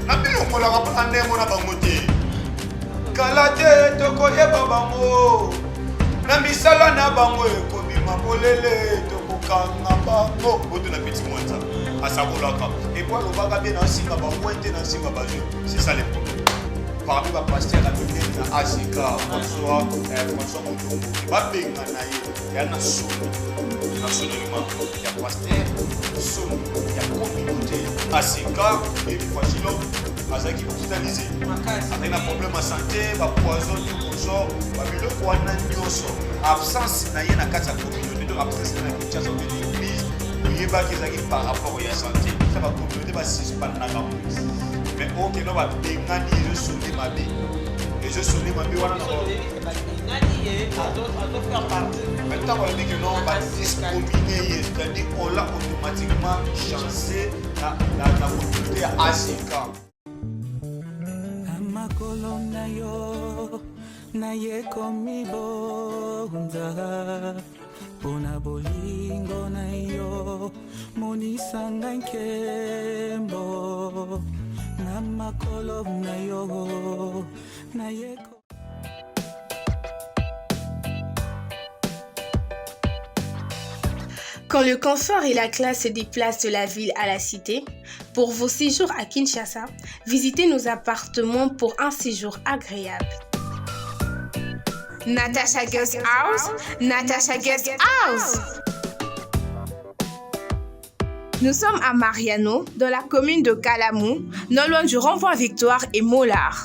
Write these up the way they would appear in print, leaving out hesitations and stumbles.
nabilongolaka mpona ndemo na bango te kala te tokoyeba bango na misala na bango ekobima polele tokokanga bango boto na peti mwanza asakolaka epo alobaka mpe na nsinga bango te na nsinga bazwi c'est ça le problème parmi bapaster na bibeli na asika françois motongo babenga na ye ya na soni ya paster soni ya communauté asika ebifashilo azalaki hospitalisé azalaki na problème ya santé bapoison nyonso babiloko wana nyonso absence na ye na kati ya communauté donc absence na kinshasa mpe l'église oyebaki ezalaki par rapport ya santé ta bacommunauté basispandaka moïse mais okeno babengani ezosoni mabe wana ntango olobi ke non badiscrimine ye c'est-à-dire on l'a automatiquement chancé na communauté ya asika amakolo na yo nayekomi bonza mpona bolingo na yo monisanga nkembo na makolo na yo nayeko. Quand le confort et la classe se déplacent de la ville à la cité, pour vos séjours à Kinshasa, visitez nos appartements pour un séjour agréable. Natasha Guest House, Natasha Guest House. Nous sommes à Mariano, dans la commune de Kalamou, non loin du renvoi Victoire et Mollard.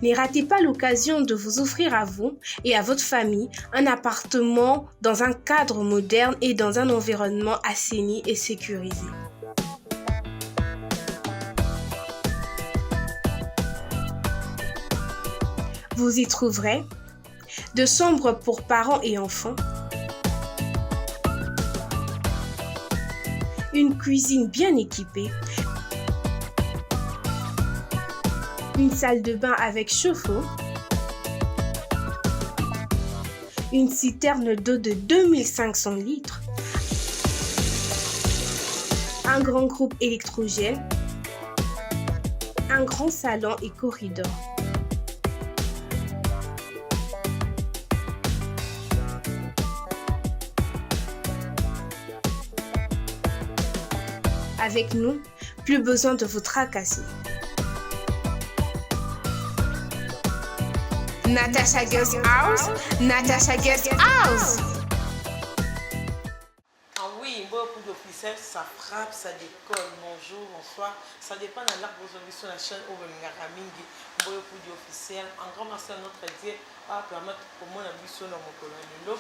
Ne ratez pas l'occasion de vous offrir à vous et à votre famille un appartement dans un cadre moderne et dans un environnement assaini et sécurisé. Vous y trouverez de chambres pour parents et enfants, une cuisine bien équipée, une salle de bain avec chauffe-eau, une citerne d'eau de 2500 litres, un grand groupe électrogène, un grand salon et corridor. Avec nous, plus besoin de vous tracasser. Natasha Guest House, Natasha Guest House. Ah oui, beaucoup d'officiels, ça frappe, ça décolle. Bonjour, bonsoir. Ça dépend de l'arbre sur la chaîne où vous avez beaucoup d'officiels. En grand merci à notre Dieu, à permettre pour moi la mission dans mon colonel.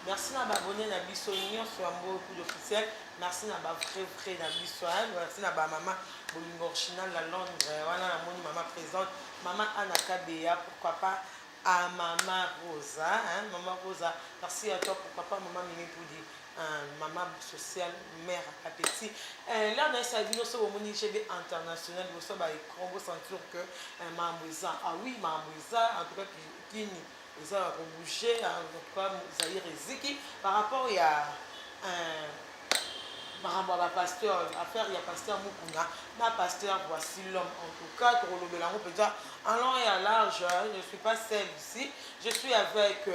Merci à m'abonner à la mission sur un beaucoup d'officiels. Merci à ma vrai la mission. Merci à ma maman Bolingo China, la Londres. Voilà la maman présente. Maman Anna Kabea, pourquoi pas à maman Rosa. Maman Rosa, merci à toi pour papa, maman Mimi Poudi. Maman sociale, mère à petit. Là, on a essayé de nous faire au GB international. Vous savez, on va sentir que Maman Moïsa, ah oui, Maman Moïsa, en tout cas, qui ils ont bougé, en tout cas, Zahir Ezeki, par rapport à pasteur, affaire, il y a pasteur Mukuna, ma pasteur, voici l'homme, en tout cas, pour le Bélango, peut-être, en long et à large, je ne suis pas seule ici, je suis avec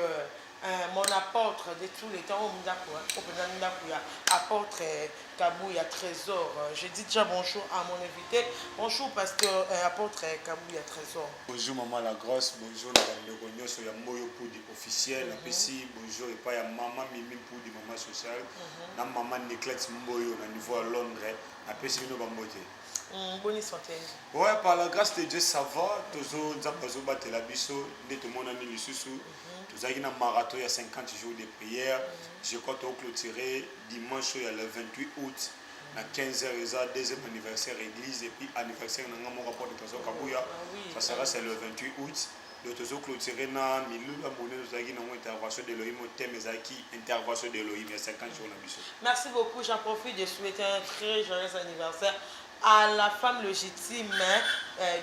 mon apôtre de tous les temps, apôtre Kabouya Trésor. Je dis déjà bonjour à mon invité. Bonjour pasteur apôtre Kabouya Trésor. Bonjour maman la grosse, bonjour la réunion sur la Moyo Poudi officiel. Après bonjour et pas ya maman Mimi Poudi maman sociale. Na maman Niclette Mboyo au niveau à Londres. Après si nous bamboté. Bonne santé. Ouais, par la grâce de Dieu ça va. Toujours Zapazo battre la biso, de tout le monde a mis le sous. Nous avons un marathon il y a 50 jours de prière. Je compte clôturer dimanche il y a le 28 août. À 15h, deuxième anniversaire église et puis anniversaire dans mon rapport de Tozo Kabouya. Ça sera c'est le 28 août. Le Tozo clôturé dans milieu la monnaie nous avons une intervention de l'Elohim au thème intervention de l'Elohim il y a 50 jours la biso. Merci beaucoup. J'en profite de souhaiter un très joyeux anniversaire à la femme légitime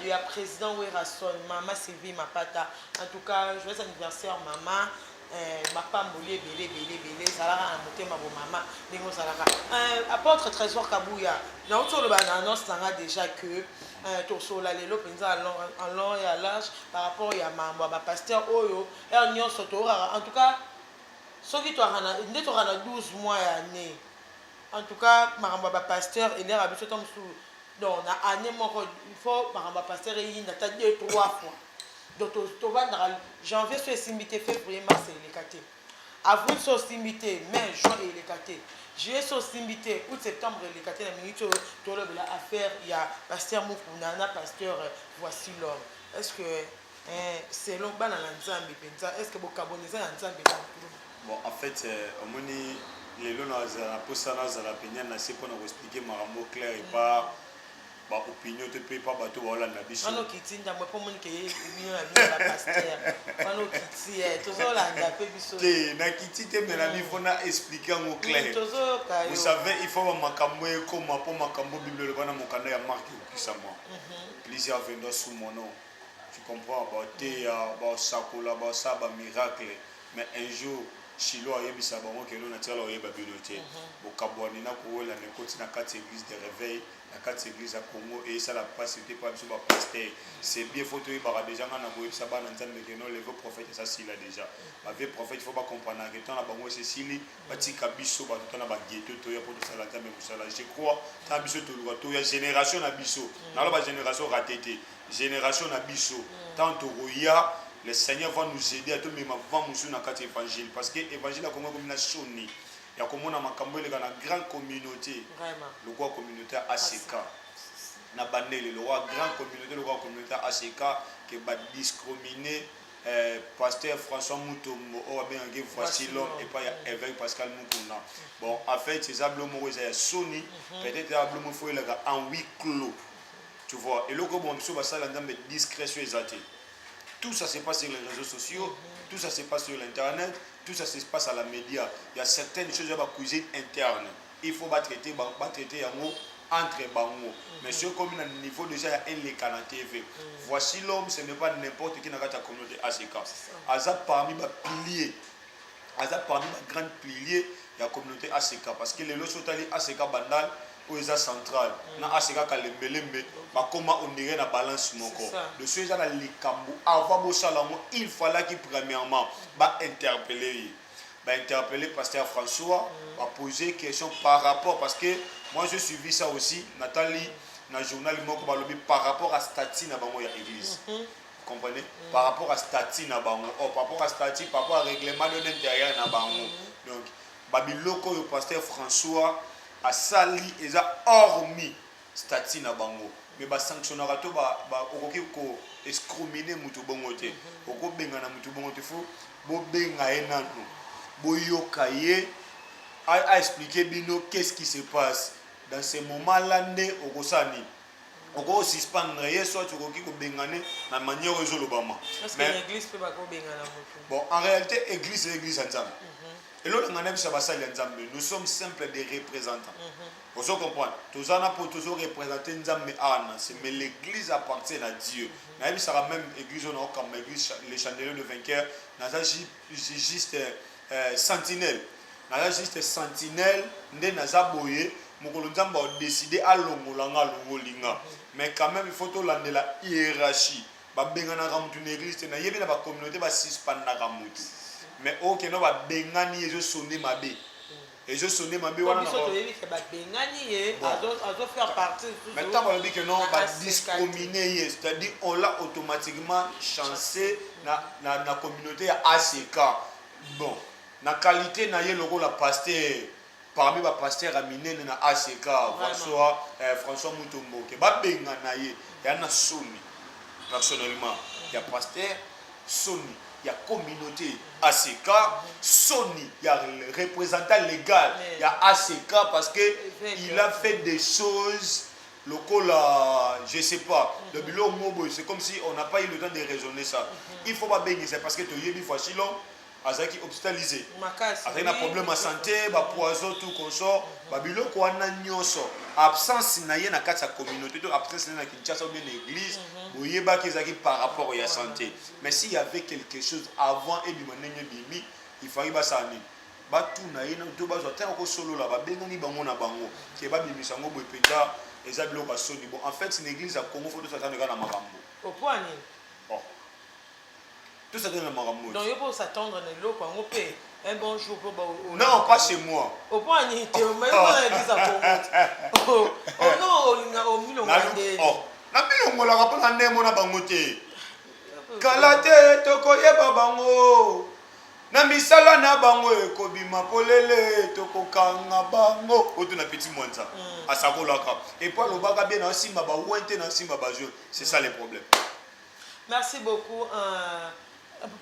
du président Werason, Maman Sylvie Mapata. En tout cas, joyeux anniversaire, maman. mapamboli ebele ezalaka na motema bomama ndenge ozalaka apôtre Trésor Kabuya nauti oloba na annonce nanga déjà que tosola lelo mpenza en long et à large par rapport ya mambo ya bapaster oyo ere nyonso tookaka en tout cas soki nde tokaka na 12 mois ya année en tout cas makambo ya bapaster elera biso ta mosusu donc na année moko il faut makambo ya paster eyinda ata 2-3 fois donc tovandaka janvier so esimbi te février mars eleka te avril so osimbi te mai juin eleka te juillet so osimbi te août septembre eleka te na minute oyo tolobela affaire ya paster mokuna na paster voici l'homme est ce que selon bana na nzambe mpenza est ce que bokaboniza na nzambe bon en fait omoni lelo nazala mposa nazala penia na se mpona koexplike makambo clair et pas baopinion te mpe pa bato baolanda biso wana okiti ndambo mpo monike ebino na bino ya paster wana okiti tozolanda mpe biso te nakiti te me na bifo na explike yango clair tozoyoka vous savez il faut bamakambo ekoma mpo makambo biblia eloba na mokanda ya marke ekokisama plusieurs vendant sous mon nom tu comprends baoteya baosakola baosala bamiracle mais un jour Chilo ayebisa bango kelo na tiala oyeba bino te bokabwani na kowola na ekoti na kati église de réveil na kati église ya Congo et ça la passe te pas biso ba pasteur c'est bien faut toyebaka déjà nga na koyebisa bana nzambe keno le vrai prophète ça sila déjà ba vrai prophète il faut pas comprendre que tant na bango c'est sili batika biso ba tona ba ghetto toya pour tosala nzambe musala je crois tant biso toluka toya génération na biso na ba génération ratée génération na biso tant toya le Seigneur va nous aider à tout même avant nous na carte évangile parce que évangile a comme une soni il y a comme on a makambo le na grande communauté vraiment le roi communauté ACK na banel le roi grande communauté le roi communauté ACK qui va discriminer pasteur François Mutombo ou bien voici l'homme et pas évêque Pascal Mukuna bon en fait c'est ça le mot c'est soni peut-être le mot faut le en huis clos tu vois et le ko bon biso ba sala ndambe discrétion exaté. Tout ça se passe sur les réseaux sociaux, tout ça se passe sur l'internet, tout ça se passe à la média. Il y a certaines choses à la cuisine interne. Il faut pas traiter un mot entre bango. Mais sur comme un niveau déjà il y a un canal TV. Voici l'homme, ce n'est pas n'importe qui dans la communauté ACK. Azap parmi les piliers, Azap parmi les grands piliers de la communauté ACK. Parce que les lots ACK bandal. Oeza central na aseka kalembelembe bakoma on dirait na balance moko de ce genre likambo avant bosalango il fallait qu'il premièrement interpeller pasteur François va poser question par rapport parce que moi je suivi ça aussi Nathalie na journal moko balobi par rapport à statut na bango ya église vous comprenez par rapport à statut na bango par rapport à statut par rapport à règlement de l'intérieur na bango donc babiloko yo pasteur François a sali eza hormis statut na bango mais ba sanctionnera to ba okoki ko excommunier mutu bongo te oko benga na mutu bongo te fo bo benga enano bo yoka ye a expliquer bino qu'est-ce qui se passe dans ce moment là ndé okosani oko suspendre ye soit okoki ko bengane na manière ezolobama mais l'église peut pas ko bengana mutu bon en réalité église c'est l'église ensemble. Et là, nous sommes simples des représentants. Vous comprenez? Tous en pour toujours représenter mais l'église appartient à Dieu. Même ça même église on a comme église les chandeliers de vainqueur. C'est juste sentinelle. Juste sentinelle. Ndé naza boye. Mokolonzamba a décidé à longolanga longolinga. Mais quand même il faut tout l'année la hiérarchie. Ba bengana ramutu une église na yebina ba communauté ba suspendre ramutu. Mais ok no ba bengani ezo sonner mabe ezo sonner mabe wana na ba bengani azo faire partie mais tant on dit que non ba discriminer c'est-à-dire on l'a automatiquement chancé na communauté ya ACK bon na qualité na ye logo la pasteur parmi ba pasteur aminene na ACK François Mutombo ke ba bengana ye ya na soni personnellement ya pasteur soni il y a communauté ACK, Sony, il y a le représentant légal, il y a ACK parce qu'il a fait des choses, le je ne sais pas, le bureau mobile, c'est comme si on n'a pas eu le temps de raisonner ça. Il ne faut pas bénir, c'est parce que tu y es, azaki hospitalisé Makasi. avec un problème de santé ba poison tout consort ba biloko wana nyonso absence na ye na kati ya communauté to absence na Kinshasa ou bien l'église boyeba ki ezaki par rapport à la santé mais s'il y avait quelque chose avant et bimanenge bimi il fallait ba sani ba tout na ye to ba zo ta ko solo la ba bengani bango na bango ke ba bimisa ngo boy penza eza biloko soni bon en fait une église à Congo faut tout s'attendre na makambo Au point ni. bon tout s'attendre na makambo Donc il faut s'attendre na loko ngo pe un bon jour pour non pas chez moi au point ni te mais on l'église à Congo. Oh non au milongo ndé. Oh na milongo la rapona ndemo na bango te kala te tokoyeba bango na misala na bango ekobima polele tokokanga bango oto na petit mwanza asakolaka et puis lobaka bien na simba ba wente na simba ba jeu c'est ça le problème. Merci beaucoup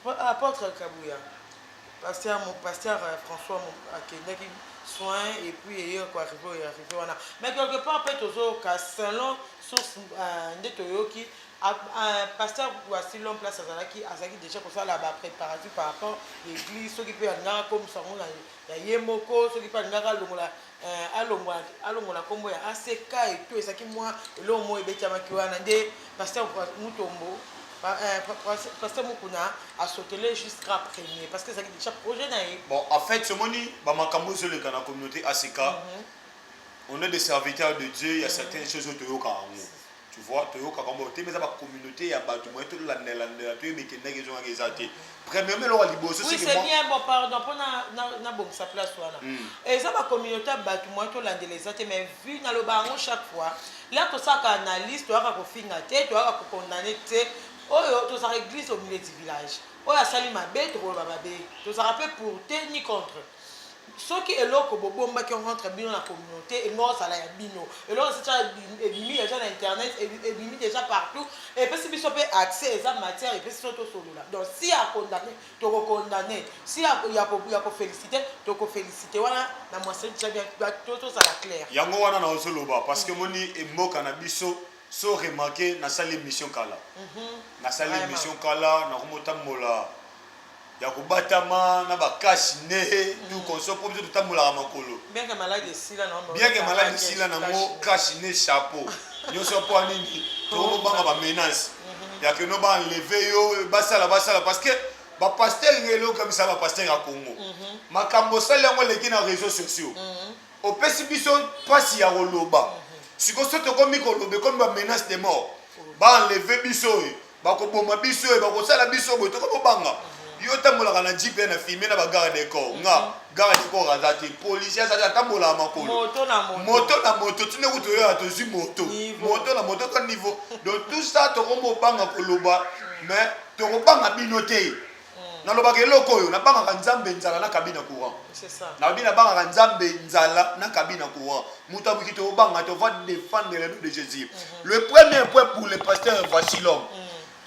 apôtre Kabuya. Pasteur François Akendaki soin et puis il quoi arrivé voilà mais quelque part peut toujours ka selon source ndetoyoki pasteur voici l'homme place azaki déjà pour faire la préparation par rapport l'église ceux qui peut ngaka comme ça on ya yemoko ceux qui peut ngaka longola alongola kombo ya ACK et tout et ça qui moi le mot ebetama kiwana nde pasteur Mutombo Pasteur Mukuna a sauté jusqu'à premier parce que ça déjà projet naïf. Bon en fait ce moni ba makambo sur le canal communauté ACK on est des serviteurs de Dieu il y a certaines choses au toyoka tu vois toyoka comme tu mais ça ba communauté ya ba tout tout la tu mais que nèg ils ont exalté premièrement le liboso c'est bien bon pardon pour na bon sa place wana et ça ba communauté ba tout moi tout la exalté mais vu na le baron chaque fois là to ça analyse tu vas ko finga te tu vas ko condamner te oyo to sa église au milieu du village oyo asali mabe to ko bababe to sa rappelle pour te ni contre ceux qui est là ko bomba qui rentre bien dans la communauté et non ça la bino et là c'est ça ebimi déjà sur internet ebimi déjà partout et puis si biso peut accès à matière et puis surtout solo là donc si a condamné to ko condamner si a ko féliciter to ko féliciter voilà na moi c'est déjà bien tout ça la clair yango wana na osoloba parce que moni emoka na biso so remarqué na salle mission kala na salle mission kala na komota mola ya kobatama na bakashi ne nous conso pour tout tamola makolo bien que malade sila na mo kashi ne chapeau nyoso po nini to banga ba menace ya que no ba enlever yo basala parce que ba pasteur ngelo comme ça ba pasteur à Congo makambo sala yango leki na réseaux sociaux au pesi biso pasi ya koloba siko soto komi kolobe comme ba menace de mort ba enlever biso ba ko boma biso ba ko sala biso bo to ko banga yo tambola na jeep na filmer na ba garde de corps nga garde de corps azati policier ça tambola makolo moto na moto tune kuto yo atozi moto na moto ka niveau donc tout ça to ko banga koloba mais to ko banga binote na loba ke loko yo na banga ka nzambe nzala na kabina courant c'est ça na bina banga ka nzambe nzala na kabina courant muta bukito banga to va défendre le nom de Jésus le premier point pour le pasteur voici l'homme.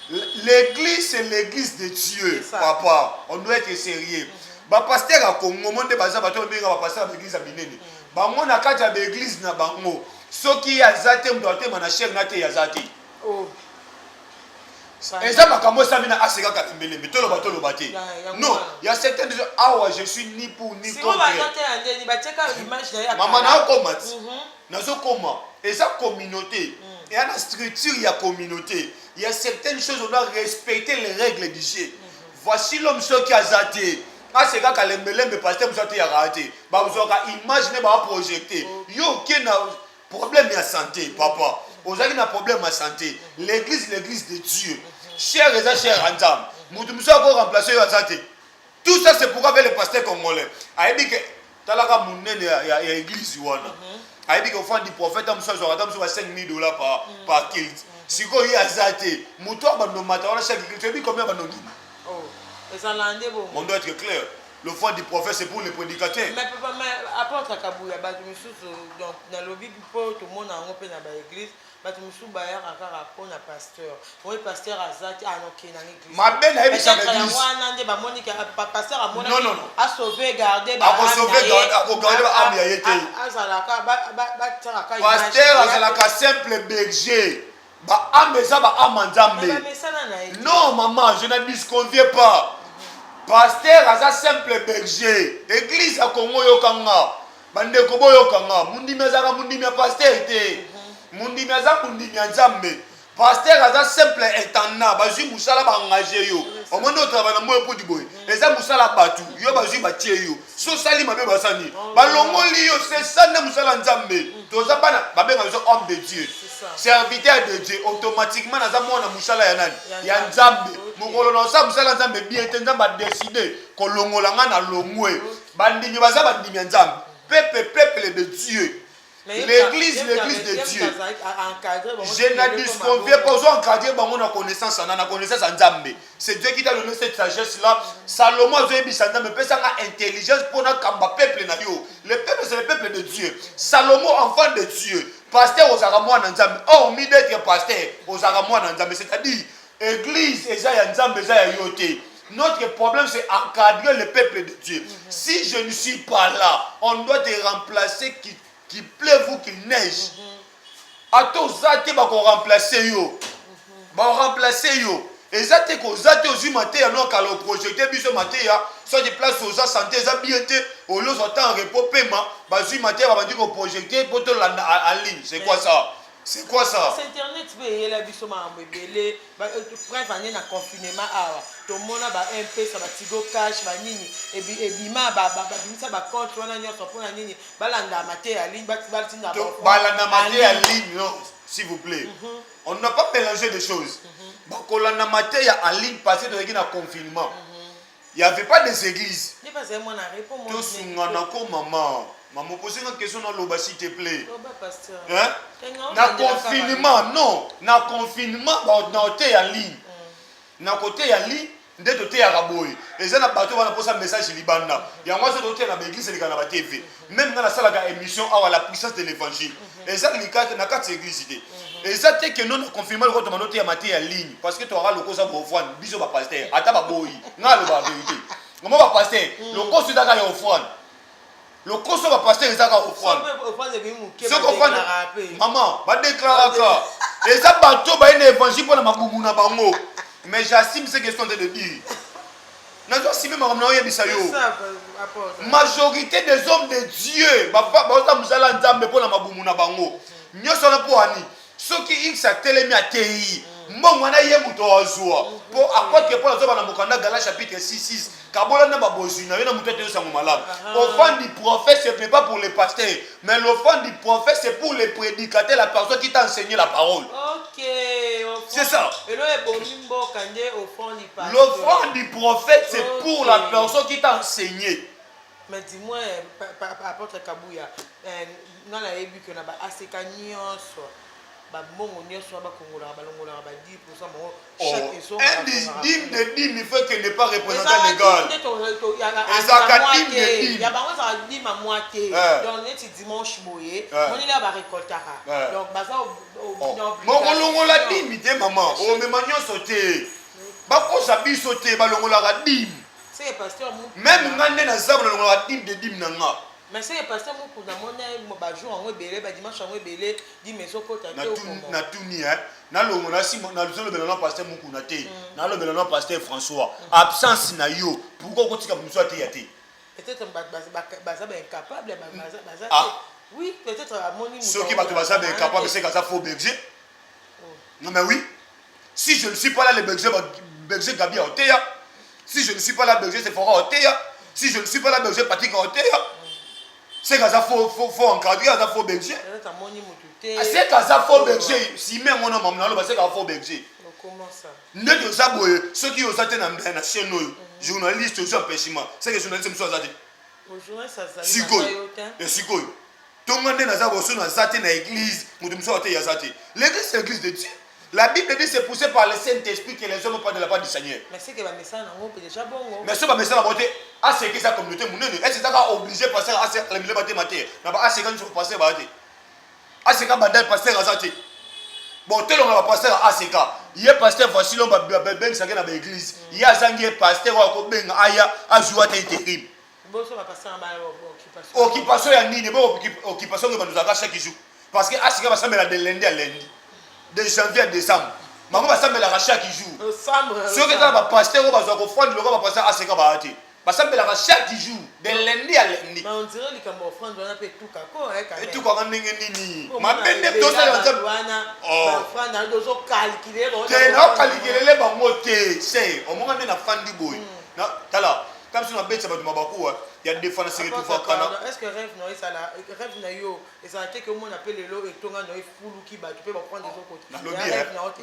L'église c'est l'église de Dieu papa on doit être sérieux ba pasteur a Congo monde baza bato benga ba pasteur l'église a bineni bango na kati ya l'église na bango soki azate mdote mana cher na te yazate oh et ça makambo ça mina aseka katembele bitolo batolo bate non il y a certaines choses awa je suis ni pour ni contre ni bateka image na maman na komati nazo koma et ça communauté et la structure il y a communauté il y a certaines choses on doit respecter les règles du jeu voici l'homme qui a zaté c'est quand les melembe pasteur mzate ya raté ba uzoka image ne ba projeter yo qui na problème de santé papa ozaki na problème de santé l'église de Dieu cher et cher Anzam mutu muso ko remplacer yo zaté tout ça c'est pourquoi avec le pasteur congolais ayebi que talaka munene ya église wana ayebi que offrande du prophète muso zo ata muso ba $5,000 par kilt siko yi azate mutu abanomata wana chaque kilt ebi combien banongi oh ça landé bon on doit être clair le foi du prophète c'est pour les prédicateurs mais papa mais apôtre Kabuya ba musu donc dans le bible pour tout le monde en open na ba église ba musu ba ya akara pour na pasteur oui pasteur azati anoki na église ma belle a église wana nde ba monika pasteur a mona non a sauver garder ba garder ba âme ya yete azalaka ba tsaka pasteur azalaka simple berger ba âme ça ba âme nzambe non maman je ne disconviens pas pasteur aza simple berger église ya Congo yokanga bandeko boyokanga mundimi azaka mundimi ya pasteur te mundimi aza mundimi ya Nzambe pasteur aza simple intendant bazwi musala baengage yo omoni otravaille na moyo po diboye eza musala batu yo bazwi batie yo so sali mabe basani balongoli yo c'est ça nde musala Nzambe toza bana babenga biso homme de Dieu serviteur de Dieu automatiquement naza mwana musala ya nani ya Nzambe mokolo na osa musala Nzambe bien te Nzambe adeside kolongola nga na longwe bandimi baza bandimi ya Nzambe peuple de Dieu. L'église de Dieu. Je ne disconviens pas aux encadrés dans la connaissance en Nzambe. C'est Dieu qui t'a donné cette sagesse-là. Salomon a dit Nzambe peut ça intelligence pour notre peuple. Le peuple c'est le peuple de Dieu. Salomon enfant de Dieu. Pasteur aux Aramois en Nzambe. Oh, mi d'être pasteur aux Aramois en Nzambe. C'est-à-dire église et ça Nzambe ça yoté. Notre problème, c'est encadrer le peuple de Dieu. Si je ne suis pas là, on doit te remplacer qu'il pleuve ou qu'il neige. A tous zate ba ko remplacer yo. Ba remplacer yo. Et zate ko zate aux maté ya no kala projeter biso maté ya soit de place aux santé za bienté au lieu de repos paiement ba zu maté ba dit ko projeter pour te en ligne. C'est quoi ça? C'est quoi ça? C'est internet be la biso ma mbele ba bref année na confinement awa to mona ba MP ça ba tigo cash ba nini et bima ba bimisa ba compte wana nyoso pona nini balanda maté à ligne ba tinga ba balanda maté à ligne non s'il vous plaît. On n'a pas mélangé des choses. Ba kolanda maté en ligne parce que de na confinement. Il n'y avait pas des églises. N'est pas moi na répond moi. To sungana ko maman. Maman pose une question dans l'oba s'il te plaît. Hein? Na confinement, non. Na confinement, na côté en ligne. Na côté en ligne, ndé to te ya raboy. Et ça na bateau va poser un message libanda. Ya moi ça to te na église les na TV. Même dans la salle de émission à la puissance de l'évangile. Et ça na quatre églises idée. Et ça te que non na confinement ko to manote ya maté en ligne parce que tu auras le cause à offrande, biso ba pasteur, ata ba boy. Na le ba vérité. Comment ba pasteur? Le cause d'aka ya offrande. Le conseil va passer les accords au fond. Maman, va déclarer ça. Et ça, bateau, va y avoir un évangile pour la maboumuna bango. Mais j'assume ces questions de dire. Nous avons assumé ma maman Bisayo. Majorité des hommes de Dieu, pour la maboumuna bango. Nous sommes pour Annie. Ceux qui X a télé à TI. Mongwana ye muto azwa pour akwate pour azoba na mokanda Gala chapitre 6 kabola na babozi na yena muto te sango malamu. L'offrande du prophète ce n'est pas pour les pasteurs mais l'offrande du prophète c'est pour les prédicateurs, la personne qui t'a enseigné la parole. OK. C'est ça. L'offrande du prophète c'est pour la personne qui t'a enseigné. Mais dis-moi apôtre Kabouya dans la ébu que na ba aseka nyonso. Un dîme de dîme, il faut qu'elle n'ait pas représenté légal. Et ça a dîme de dîme. Il y a un dîme à moitié. Donc, dimanche, on est là à récolter. Donc, on a dîme, maman. On me m'a sauté. Bako sabi sauté, on a dîme. Même quand on a zab, on a dîme de dîme. Mais c'est parce que moi pour mon jour en belé dimanche en belé dit mais sokota na tuni na longo na si na zolo belana pasteur muku na te na lo belana pasteur François absence na yo pourquoi ko tika muso te yate peut-être baza ba incapable baza oui peut-être amoni muso ceux qui ba baza ba incapable c'est que ça faux berger non mais oui si je ne suis pas là le berger Gabi a oteya si je ne suis pas là berger c'est Fora oteya si je ne suis pas là berger Patrick oteya. C'est que ça faut encadrer, ça faut berger. C'est que ça faut berger. Si même on a maman, c'est que ça faut berger. Comment ça? Ne ça ceux qui ont été dans la chaîne journaliste aux empêchements, c'est que journaliste me sont zaté. Journaliste ça zaté. Sikoy. Tout le monde est dans zaté dans l'église, nous sommes zaté zaté. L'église c'est l'église de Dieu. La Bible dit c'est poussé par le Saint-Esprit que les hommes pas de la part du Seigneur. Mais c'est que va message on peut déjà bon. Mais ce pas message la beauté à ce que sa communauté mon est ce ça obligé passer à ce les mathématiques. Na ba à ce quand tu passer ba té. À ce quand bandal passer à zaté. Bon tel on va passer à ce cas. Il est pasteur voici l'on va ben ça dans l'église. Il y a zangi pasteur ko ben aya a jouer terrible. Bon ça va passer en bas occupation ya nini bon occupation que nous avons chaque jour parce que à ce que va ça de lundi à lundi. De janvier à décembre. Maman va s'amener la chaque jour. Ceux qui ont un pasteur, on va offrande, le va passer à ce qu'on va acheter. Parce que chaque jour, de lundi à lundi. Mais on dirait que les offrandes doivent être tout kako, quand même. Et tout comme un nini. Ma belle belle tout ça, l'offrande, on doit calculer. Tu n'as calculé les bangotés. C'est, au moment où on a fait du boy. Non, t'as là. Comme si on a bête, ça va te m'abakou. Il y a des fois, c'est tout fort. Est-ce que rêve non, ça là, rêve nayo, et ça a été que mon appelle le lot et ton gars foulou qui bat, tu peux prendre des autres côtés.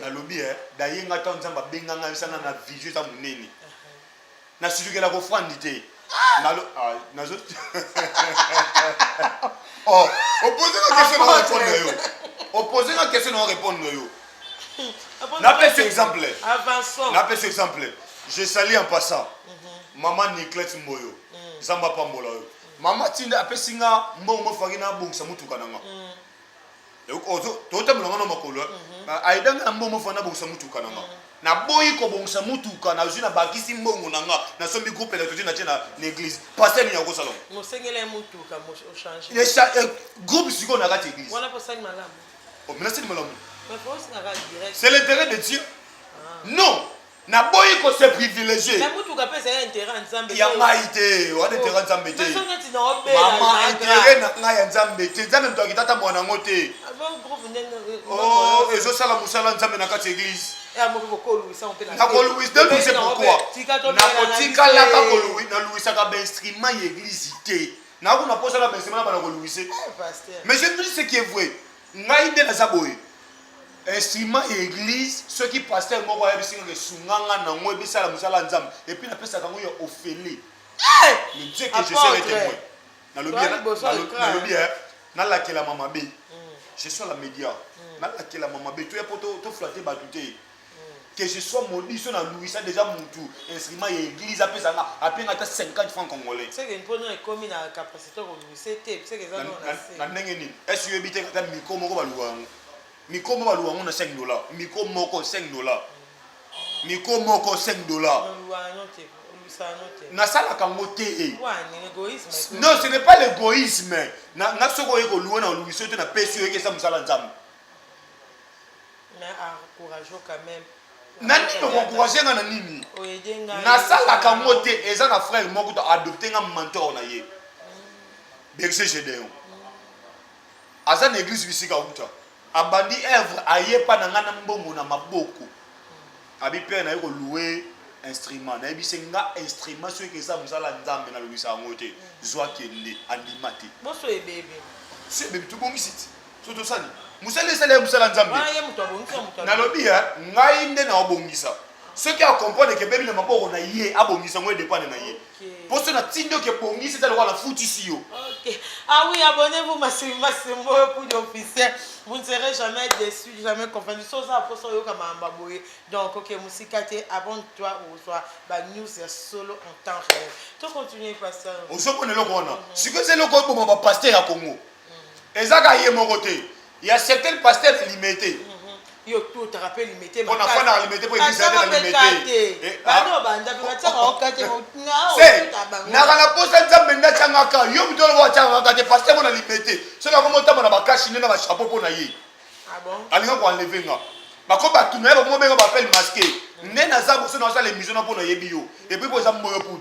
Na lobby, d'ailleurs, on attend ça, on va bien gagner ça dans la vie, juste à mon nez. Na sujet que la offrande était. Na zo. Oh, opposez la question, on répond. Opposez la question, on répond. N'appelle ce exemple. Avançons. N'appelle ce exemple. Je salue en passant. Maman Nicolette Mboyo. Zamba Pambola. Maman Tinda appelle Singa Mbomo Farina Bungsa Mutukananga. Et tout le monde makolo. Aidanga Mbomo Farina Bungsa Mutukananga. Na boyi ko Bungsa Mutukana, na bakisi mbongo nanga, na sombi groupe électrique na tena l'église. Pasteur ni yako salon. Mo sengele Mutuka mo changer. Les groupe siko na kati église. Voilà pour ça que madame. Oh, mais c'est malamu. C'est l'intérêt de Dieu. Non. Na boyi ko se privilégié. Na Mutuka pe c'est intérêt Nzambe. Ya maïté, wa intérêt Nzambe te. Maman intérêt na ya Nzambe te. Nzambe mto akitata mwana ngote. Oh, ezo sala musala Nzambe na kati église. Et moi je ko Louis ça on peut la. Na ko Louis, c'est pourquoi. Na ko tika la ka ko Louis, na Louis ça ka ben instrument église te. Na ko na posa la ben instrument na ko Louis. Pasteur. Mais je dis ce qui est vrai. Ngai de na saboy. Instrument église, ceux qui pasteur moko ya bisinga ke sunganga na ngo ebisa la musala Nzambe et puis na pesa kango ya Ophélie. Le Dieu que je serai témoin. Na lobi na la ke la mama B. Je suis la média. Na la ke la mama B. Tu es pour te flatter batouté. Que je sois maudit sur la Louis, ça déjà mon tout. Instrument église à pesa na à peine 50 francs congolais. C'est que une bonne comme une capacité au Louis, c'est que ça na ndenge nini. Est-ce que ebité ka miko moko baluwa. Miko moko baluwa ngona $5. Miko moko $5. Miko moko $5. Na sala kango te. Non, ce n'est pas l'égoïsme. Na soko eko loué na Louis sote na pesi yo ke sa musala Nzambe. Mais encourageons quand même. Nani no encourager na nini? Na sala kango te eza na frère moko to adopter nga mentor na ye. Berger Gédéon. Aza na église bisika uta. Abandi œuvre aye pa na ngana mbongo na maboko. Abi père na yeko louer instrument. Na yebi senga instrument so ke sa musala Nzambe na lobisa ngote. Zwa kende animate. Boso e bébé. C'est bébé tout bon ici. Surtout ça. Musala sala musala Nzambe. Na lobi ngai nde na obongisa. Ceux qui comprennent que bébé na maboko na ye abongisa ngo dépend na ye. Pour cela tindo que bongisa c'est le roi la foot ici yo. OK. Ah oui, abonnez-vous massivement pour l'officiel. Vous ne serez jamais déçus, jamais confondus. Sosa aposo yo kama mbaboye. Donc OK, musikate abonne-toi ou soit ba news solo en temps réel. Tu continues pasteur. On se connaît le Rwanda. Si que c'est le quoi pour mon pasteur à Congo. Ezaka yé mon côté. Il y a certains pasteurs limités. Yo tout te rappelle limité on a fait la limité pour église la limité bano banda bikatsa okate ngao c'est na kana posa Nzambe na changaka yo mutolo wa changaka te pasteur on a limité c'est la comme tamba na bakashi na ba chapeau pour na ye ah bon alinga ko enlever nga bako ba tuna ba mo benga ba appel masqué né na za boso na sa l'émission na pour na yebi yo et puis pour ça moyo poud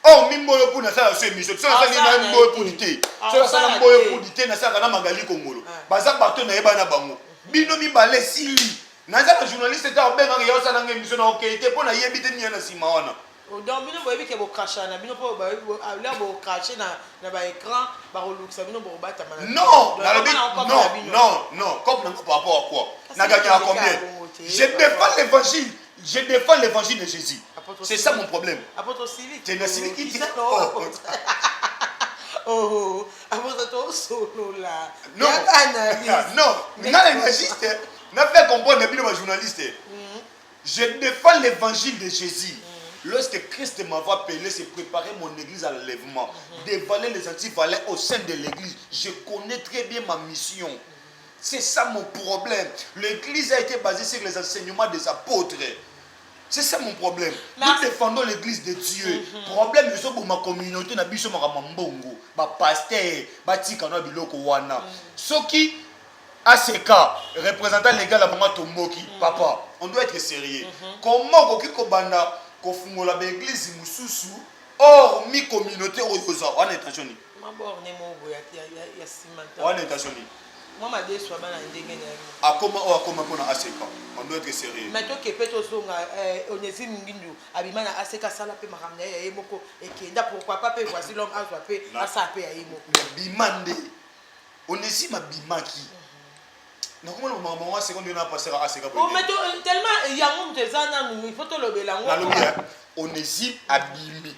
oh mimboyo poud na sa émission ça ça ni moyo poudité ça ça moyo poudité na sa kana magali kongolo baza bato na yeba na bango bino mibale sili naza na journaliste ta obenga yo sala nga émission na okete pona yebi te ni na sima wana donc bino boyebi ke bo crasha na bino po ba la bo cracher na ba écran ba reluksa bino bo bata mana non non comme par rapport à quoi na gagné à combien je défends l'évangile de Jésus c'est ça mon problème apôtre civique c'est la civique qui oh apôtre to solo là non n'a évangéliste n'a fait comprendre les journalistes je défends l'évangile de Jésus. Lorsque Christ m'avait appelé, c'est préparer mon église à l'enlèvement, dévaler les antivalets au sein de l'église. Je connais très bien ma mission. C'est ça mon problème. L'église a été basée sur les enseignements des apôtres. C'est ça mon problème. Nous défendons l'église de Dieu. Problème, c'est pour ma communauté, na biso ma mambongo, ma pasteur, ba tikana biloko wana. Ce qui ACK, représentant légal à Mama Tomoki, papa, on doit être sérieux. Comment Koki Kobanda, Kofungola l'église Moussousou, or mi communauté Oyoza, on est intention. On est intention. Moi, ma déçoit mal à une à comment on a ACK, on doit être sérieux. Mais toi qui peut aussi on est Zingindu, Abimana ACK Salapé Maramne et Moko et qui est pourquoi pas voici l'homme à swapé à saper à Imo. Bimande, on est si ma bimaki. Non, comment on a seconde n'a passé à ACK. Oh, mais tellement il y a un des années, il faut te le bélango. On est si abimi,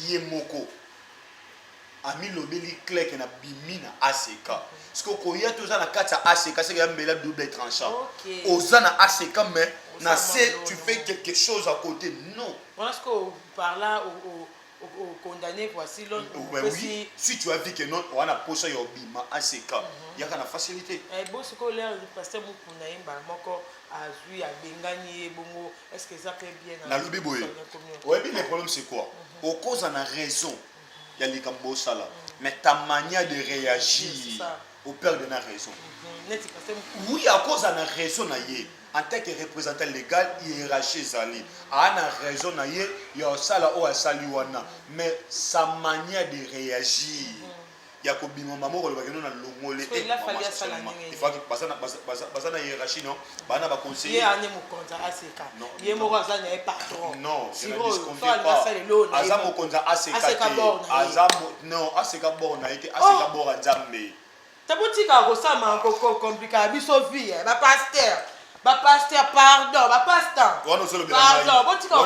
Yemoko. Ami lobeli clé qui na bimina ACK. Parce que quand il y a tous à la carte ACK, c'est qu'il y a un double tranchant. Aux ana ACK, mais na c'est tu fais quelque chose à côté. Non. Voilà ce qu'on parle là au condamné voici l'autre. Oui. Si tu as vu que non, on a posé au bima ACK. Il y a une facilité. Bon, ce qu'on a pasteur Moukonaïm, Moko a joué à Bengani Bongo. Est-ce que ça peut bien? Na lobi boye. Ouais, mais le problème c'est quoi? Au cause on a raison. Il y a les Kambosala. Mais ta manière de réagir au père de la raison. Oui, à cause de la raison, en tant que représentant légal, il est raché Zali. À la raison, il y a ça là où il Saliwana. Mais sa manière de réagir. Il y a que Bimama Moro, il a fallu ça. Il faut que passe na hiérarchie, non? Bana va conseiller. Il y a un mokonza ACK. Il y a un patron. Non, je ne disconte pas. Azam mokonza ACK. Azam non, ACK born a été ACK born en Zambie. Tabutika Rosama compliqué. Biso vie, ba pasteur. Ba pasteur pardon, ba pasteur. Pardon, botika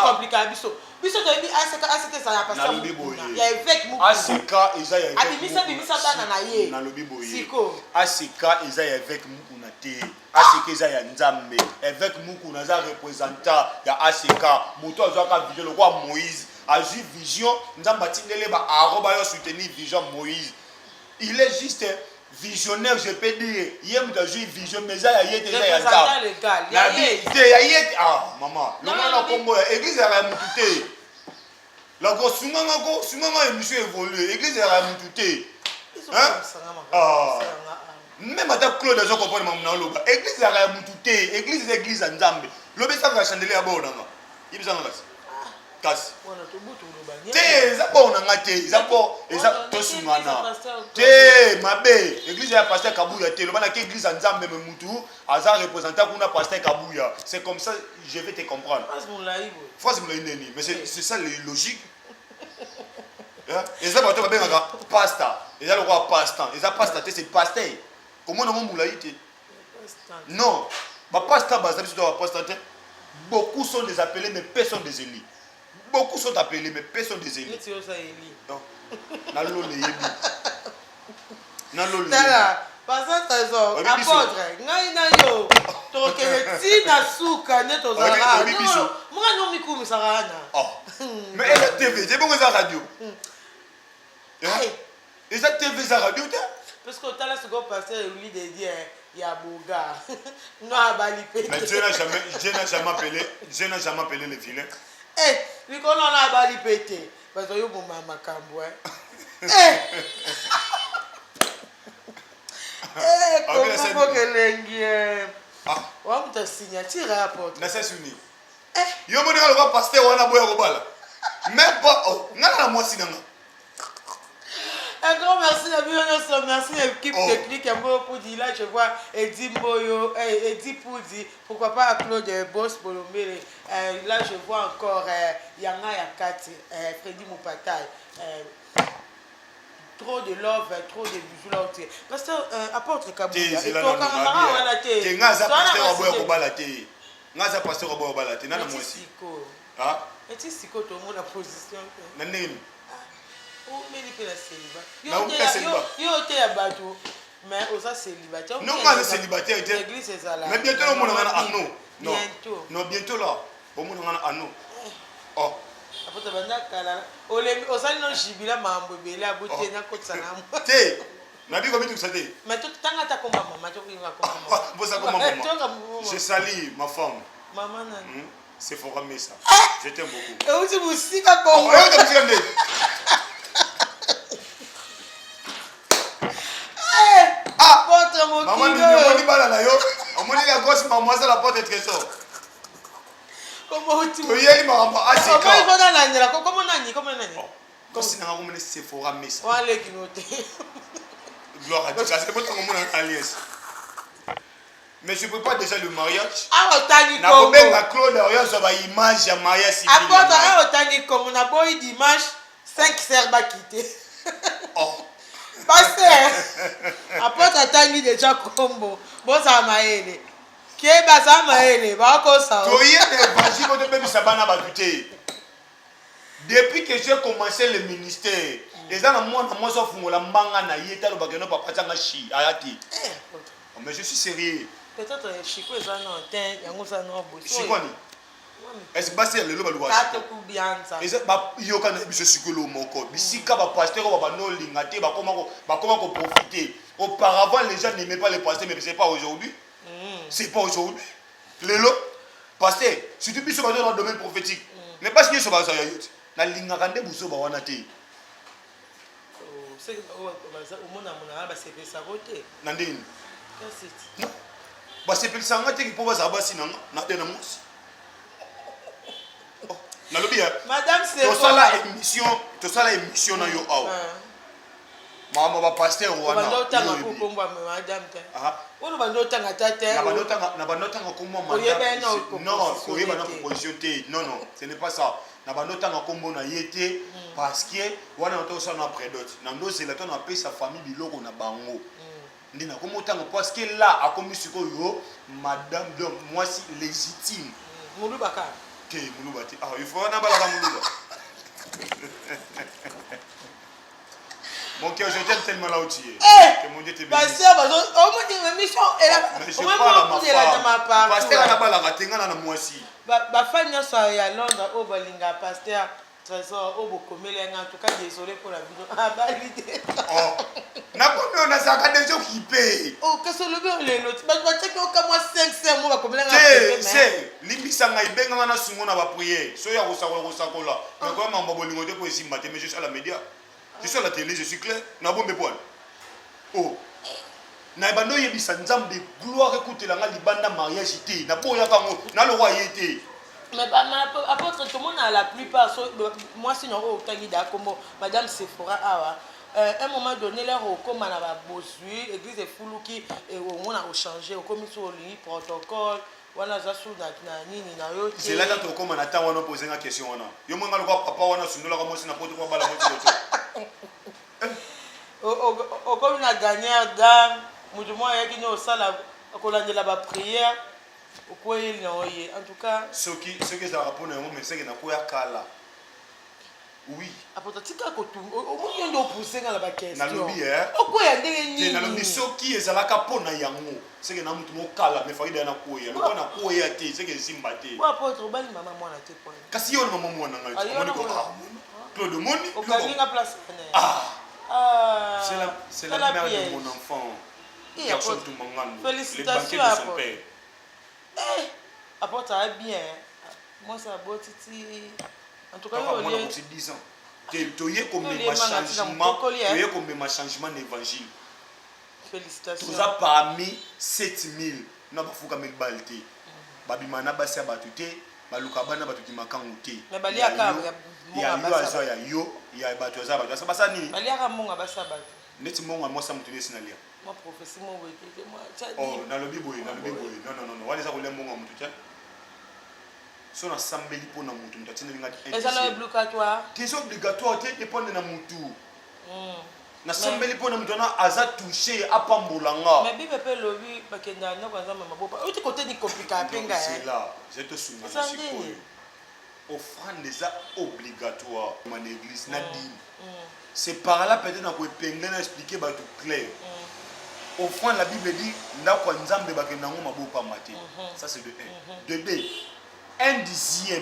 compliqué biso. Biso to bi ACK ça ya pasteur. Il y a évêque mou. ACK isa ya évêque. Abimisa bimisa tana na ye. Na lobi boye. Siko. ACK isa ya évêque mou na te. ACK isa ya Nzambe. Évêque mou na za représentant ya ACK. Moto azaka vision le roi Moïse. A ju vision Nzamba tindele ba aroba yo soutenir vision Moïse. Il est juste visionnaire, je peux dire. Il y a une vision, mais il y a une représentant légal. Il y a ah, maman. L'église est remontée. La grosse émission évolue. L'église est remontée. Même à Claude, je comprends maintenant. L'église est remontée. L'église en Zambie. L'obé ça va chandelier à bord. Il y a Kasi. Te, zabo na ngate, zabo, eza tosungana. Te, mabe, église ya pasteur Kabuya te, le bana ki église Nzambe me mutu, aza représentant kuna pasteur Kabuya. C'est comme ça, je vais te comprendre. Phrase moulaï neni, mais c'est ça le logique. Et ça bato ba benga pasta, et ça le roi pasta, et ça pasta te c'est pasteur. Comment on moulaï te? Non, ba pasta ba zabiso ba pasta te. Beaucoup sont des appelés mais personne des élus. Beaucoup sont appelés, mais personne des élus. Non. Nalo le yebi. Nalo le yebi. Pas trésor. Apôtre. Ngai na yo. Toke tina suka neto zara. Moi non miku misarana. Oh. Mais elle est TV, c'est bon ça radio. Et ça TV ça radio ta? Parce que t'as là ce qu'on passe lui de dire il y a Boga. Non abalipé. Mais Dieu n'a jamais appelé les vilains. Eh, lui qu'on a bali pété. Parce que yo bon mama kambo comment que lengi wa mta signature rapport. Na c'est suni. Yo mo ndika le pasteur wana boya ko bala. Même pas ngana moi sinanga. Un grand merci à vous, merci à l'équipe technique pour dire là, je vois Edi Mboyo, Edi Poudi, pourquoi pas à Claude Boss Bolomé. Là, je vois encore Yanga Yakati, Freddy Moupataï. Trop de love, trop de bisous là. Parce que apôtre Kabouya, c'est la pasteur Oboya Kobala te. Ngaza pasteur Oboya Kobala te. Nana moi aussi. Ah? Et tu siko tout le monde la position. Nanem. Mais il fait la célibat. Yo te abato. Mais osa célibataire. Non, pas célibataire. L'église est là. Mais bientôt le monde en a non. Bientôt. Non, bientôt là. Au monde en a non. Oh. Après tu vas nakala. Osa non jibila mambo bele abote na kotsana. Te. Na bi komi tout ça te. Mais tout tanga ta comme maman, tu vas comme maman. Vous ça comme maman. Je salue ma femme. Maman nan. C'est Foramé ça. Je t'aime beaucoup. Et où tu musika Congo. Amoni bala na yo. Amoni la gosse maman ça la porte de trésor. Comment tu To yeli maman asika. Comment il va dans la nira? Comment nani? Comment nani? Comme si na ngomene Sephora Mesa. On allait qui noter. Gloire à Dieu. Ça c'est pas ton mon alliance. Mais je prépare déjà le mariage. Ah, otani Na Congo. kobenga Claude Orion ça va image ya mariage civil. Apporte un otani Congo. On a beau y dimanche 5 serbes à quitter. Oh. Pasteur. Apporte otani déjà Combo. Bon ça maele. Keba ça maele. Ba ko ça. Toye l'évangile de même sabana batuté. Depuis que j'ai commencé le ministère, les gens moi ça fungola mbanga na yeta lo bakeno papa tanga chi ayati. Mais je suis sérieux. Peut-être Chico est un antin, yango ça non boss. Chikwani. Est-ce que c'est le loba loba? Ça te coupe bien ça. Et ça ba yoka na biso sikolo moko. Bisika ba pasteur ba no lingate ba comment ko profiter. Auparavant les gens n'aimaient pas les pasteurs mais c'est pas aujourd'hui. C'est pas aujourd'hui. Lelo pasteur, si tu biso ba dans le domaine prophétique. Mais parce que so ba ça yot. Na lingaka nde buso ba wana te. C'est au monde a ba c'est ça côté. Nandini. Qu'est-ce que Bah c'est pour ça que pour ça basi na na tena mus. Na lobi hein. Madame c'est to sala émission na yo aw. Mama ba pasteur wana. Bando tanga ko komba madame te. Ono bando tanga tate. Na bando tanga ko mo madame. Non, il y a une proposition te. Non, ce n'est pas ça. Na bando tanga ko mo na yete parce que wana to ça na prédote. Na ndo c'est là ton appelle sa famille biloko na bango. Ndina komo tanga parce que là a commis ce yo madame donc moi si légitime. Mulubaka. Que mulubati. Ah, il faut na bala muluba. Mon cœur, je t'aime tellement là où tu es. Que mon Dieu te bénisse. Pasteur, au moins une mission est là. Mais je parle à ma femme. Pasteur, on a pas la raté, on a la moitié. Ba femme ya sa ya Londres au balinga pasteur trésor au bokomele en tout cas désolé pour la vidéo. Ah bah l'idée. Oh. Na combien on a ça des gens qui payent. Oh, qu'est-ce que le gars les autres. Ba check au cas moi 5 mois bakomele nga. C'est libisa nga ibenga na sungo na ba prier. So ya kosakola. Mais quand même bolingo te ko esimba te mais je suis à la média. Je suis à la télé, je suis clair. Na bombe poil. Oh. Na bando yebisa nzambe gloire écoute la nga libanda mariage té. Na boya kango na le roi yété. Mais apôtre tout le monde a la plupart moi sinon au tangi d'akomo madame Sephora awa un moment donné leur au comme on a bossu église de Fuluki et on a changé au commis sur le protocole wana za sous na nini na yo c'est là quand on comme on attend on a posé une question wana yo mo ngalo kwa papa wana sundola kwa mosi na poto kwa bala mosi au comme la dernière dame mutu moi yaki no sala ko landela ba prière. En tout cas, ce qui est à répondre, mais c'est que na quoi kala. Oui. Apota tika ko tu. O mo yendo pousser na ba question. Na lobi hein. O ko ya ndenge nini? Na lobi ce qui est à la kapona yango. C'est que na mutu mo kala mais faida na koya. Le na koya te, c'est que simbate. Wa apôtre bali mama mwana te point. Kasi yo maman mwana nga. Moni ko. Claude Moni. O kalinga place. Ah. C'est la mère de mon enfant. Garçon de Mangano. Félicitations à son père. Apporte ça bien. Moi ça beau titi. En tout cas, moi j'ai 10 ans. Tu es comme ma changement d'évangile. Félicitations. Tout ça parmi 7000. Na bafuka mil balté. Babimana basi batute, baluka bana batuki makanguté. Mais balia ka ya basa ya yo ya batu za batu. Ça basa ni. Balia ka monga basa batu. Neti monga moi ça mutuné sinalia. Moi prophétie moi weke moi. Oh, na lobi boy. Non. Wali za kulemba monga mutu tya. So na sambeli pona mutu mutatina linga. Et ça est obligatoire. C'est obligatoire te dépendre na mutu. Na sambeli pona mutu na aza toucher apambolanga. Mais bibe pe lobi bakenda na kwanza mama bopa. Uti côté ni compliqué penga hein. C'est là, je te souviens de ce offrande déjà obligatoire dans l'église na dîme. C'est par là peut-être na ko penga na expliquer ba tout clair. Offrande la Bible dit na kwa nzambe bakenda ngo mabopa mate. Ça c'est de 1. De 2. 1/10.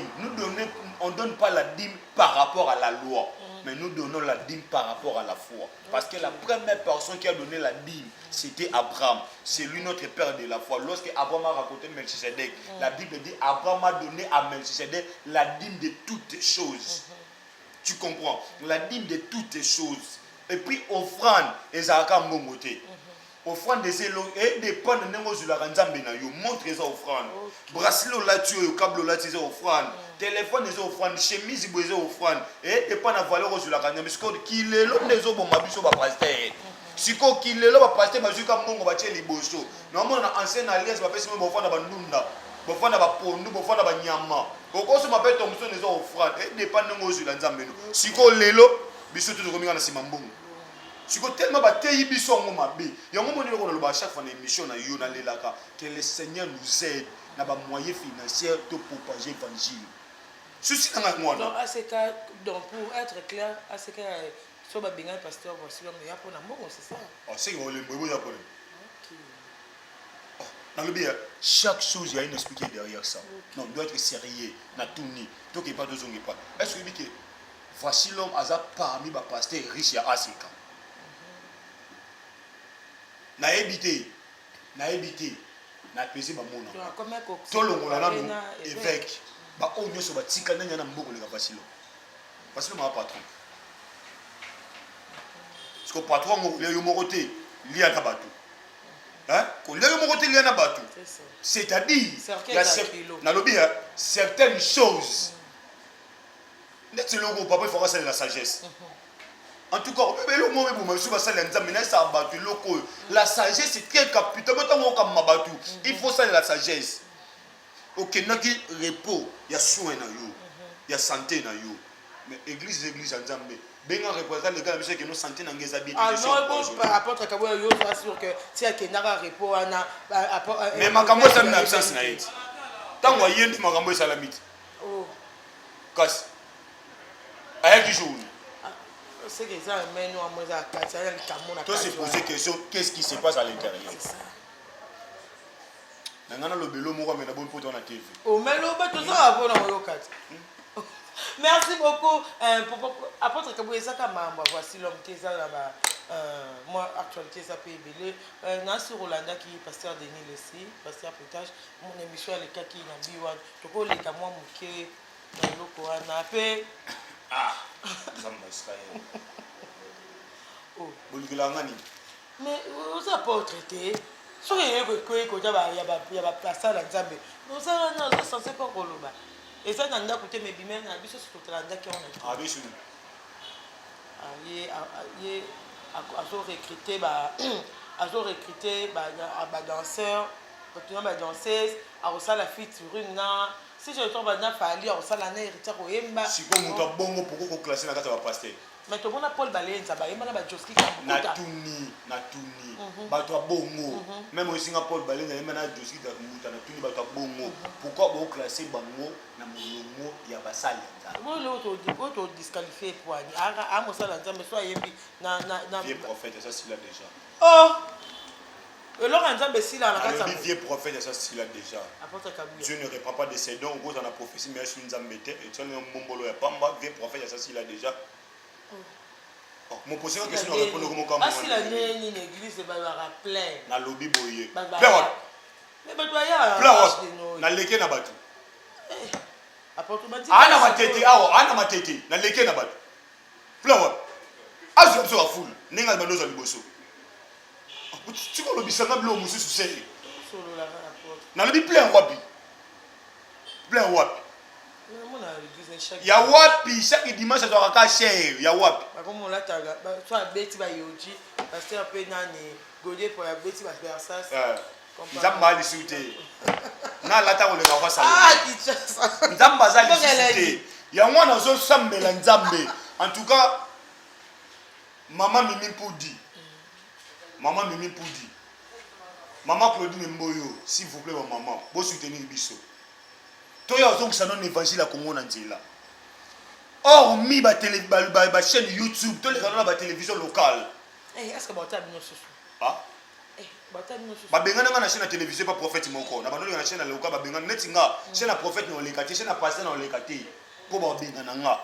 On ne donne pas la dîme par rapport à la loi, mais nous donnons la dîme par rapport à la foi. Parce que la première personne qui a donné la dîme, c'était Abraham. C'est lui notre père de la foi. Lorsque Abraham a raconté Melchisedec, la Bible dit Abraham a donné à Melchisedec la dîme de toutes choses. Tu comprends? La dîme de toutes choses. Et puis offrande, et Zaka Mbongote. offrande et dépend de nengo zulaka nzambe na yo montre eza offrande bracelet la tu yo câble la tu eza offrande téléphone eza offrande chemise bo eza offrande et dépend na valeur zulaka nzambe siko kilelo nezo bomba biso ba pasteur siko kilelo ba pasteur bazuka mbongo ba tie liboso na mona na ancienne alliance ba pesi mo offrande ba ndunda bofanda ba pondu bofanda ba nyama okoso mabeto muso nezo offrande et dépend nengo zulaka nzambe no siko lelo biso tu kominga na sima mbongo. Si vous tellement bataille biso mabe, yango moni ko loba chaque fois na émission na yo na lelaka que le Seigneur nous aide na ba moyens financiers pour propager l'évangile. Ceci na ngwana. Donc à ce cas donc pour être clair à ce cas so ba benga pasteur voici l'homme ya pour na mbongo c'est ça. Ah c'est que le mbongo ya pour. OK. Dans le bien chaque chose il y a une explication derrière ça. Non, doit être sérieux na tourni. Donc il pas de zonge pas. Est-ce que dit que voici l'homme asa parmi ba pasteur riche ya Afrika. Na habité na pesi ba mona to longola na évêque ba onyo so ba tika na nyana mboko le kapasilo ma patron parce que patron mo le yo moroté li ana batu hein ko le yo moroté li ana batu c'est-à-dire il y a na lobby certaines choses net le gros papa il faut ça la sagesse. En tout cas, la sagesse c'est très capital. Il faut ça la sagesse. Ok, il y a repos, il y a soin, il y a santé. Mais l'église en Zambie, bien représente les gars qui nous santé dans les habits. Ah non, par rapport à Kaboya, je suis sûr que si il y a un repos, mais ma camoufle ça n'a absence naït. Tant que y a ma camoufle salamite. Oh. Casse. Avec du jour. C'est que ça mais nous à toi c'est poser question qu'est-ce qui se passe à l'intérieur. C'est ça. Nangana le belo moko mais na bon poto na TV. Oh mais le bateau ça va na yokat. Merci beaucoup pour apôtre Kaboya ça comme voici l'homme qui ça là-bas moi actualité ça peut belé Nancy Rolanda qui pasteur Denis Lessi pasteur Potage mon émission les cas qui na biwa to ko les ka moi muke na loko na pe ah Zamba Israël. Oh, Bulgulangani. Mais vous avez pas traité. Si vous avez il y a place à l'Anzambe. Nous sommes censés pas coloba. Et ça n'a pas coûté mes bimens, n'a pas sur toute l'Anda qui ont été. Ah oui, il a recruté danseurs, danseuse, à la fille sur une. Si je tombe dans Fali, on s'en a hérité au Yemba. Si vous avez bon pour classer la carte à passer. Mais tout le monde a Paul Balé, ça va, il m'a Joski. Natuni, Bato Bongo. Même au Singapour, Balé, il y a Joski, Natuni, Bato Bongo. Pourquoi vous classez Bango, Namomo, Yabasal? Moi, l'autre disqualifié pour Annie. Ah, moi, ça, mais soit Yembi. Vieux prophète, ça, c'est là déjà. Oh! Alors, le vieux prophète, ça c'est là déjà. Dieu ne reprend pas de ses dons. Vous en a prophétie, mais sur une zambete. Et tu as un bombolo et pamba, vieux prophète, ça c'est là déjà. Mon posé une question, on répond comment comment. Ah, si la une église, c'est plein. Na lobby boyé. Plein what? Mais plein na leke na batu. Ana matete, na leke na batu. Plein what? Azu so a full. Nenga banoza liboso. Tu vois le bisanga blo musu suseli. Na lobi plein wapi. Plein wapi. Ya wapi chaque dimanche à Doraka cher, ya wapi. Comme là ta soit beti ba yoji parce que peu nani godé pour la beti ba versas. Nzamba ali suté. Na lata ko le ka sala. Ah kichasa. Nzamba zali suté. Ya mwana zo sambela nzambe. En tout cas maman Mimi Poudi. Maman Mimi Poudi. Maman Claudine Mboyo, s'il vous plaît maman, vous soutenir biso. Toya ozong ça non évangile à Congo Nzela. Or mi ba télé ba chaîne YouTube, tous les canaux ba télévision locale. Eh est-ce que ba ta bino susu? Ah? Ba ta bino susu. Ba bengana na chaîne télévision pas prophète moko. Na banoli na chaîne locale ba bengana netinga, chaîne prophète no lekati, chaîne pasteur no lekati. Po ba bengana nga.